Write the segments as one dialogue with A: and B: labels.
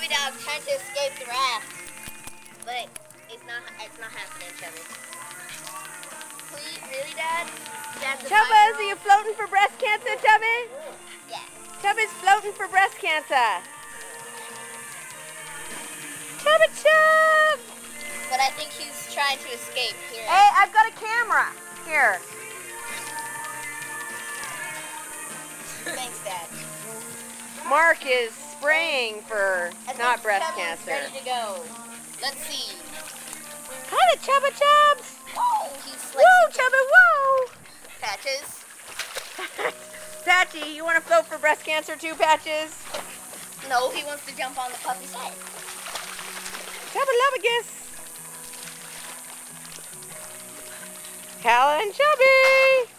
A: Chubby Dog trying to escape the raft, but it's not happening, Chubby. Please, really, Dad?
B: Chubbas, are you floating for breast cancer, Chubby?
A: Yeah.
B: Chubby's floating for breast cancer. Chubby Chub!
A: But I think he's trying to escape here.
B: Hey, I've got a camera. Here.
A: Thanks, Dad.
B: Mark is spraying for not breast
A: Chubby's
B: cancer.
A: ready to go. Let's see.
B: Hi, the Chubba Chubs.
A: Whoa, he's like
B: Whoa, Chubby, whoa.
A: Patches.
B: Patchy, you want to float for breast cancer too, Patches?
A: No, he wants to jump on the puppy's head.
B: Chubba Lubagus. Halla and Chubby.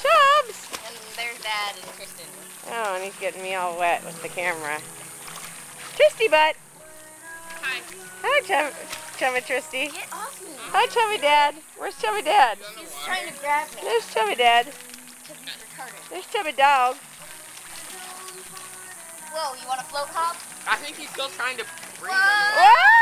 B: Chubs.
A: And there's Dad and Tristan.
B: Oh, and he's getting me all wet with the camera. Tristy butt.
A: Hi.
B: Hi, Chubby Tristy.
A: Get off me.
B: Hi, Chubby Dad. Where's Chubby Dad?
A: He's trying to grab me.
B: There's Chubby Dad. There's Chubby Dog.
A: Whoa, you want to float hop?
C: I think he's still trying to breathe.
A: Whoa.
B: Whoa!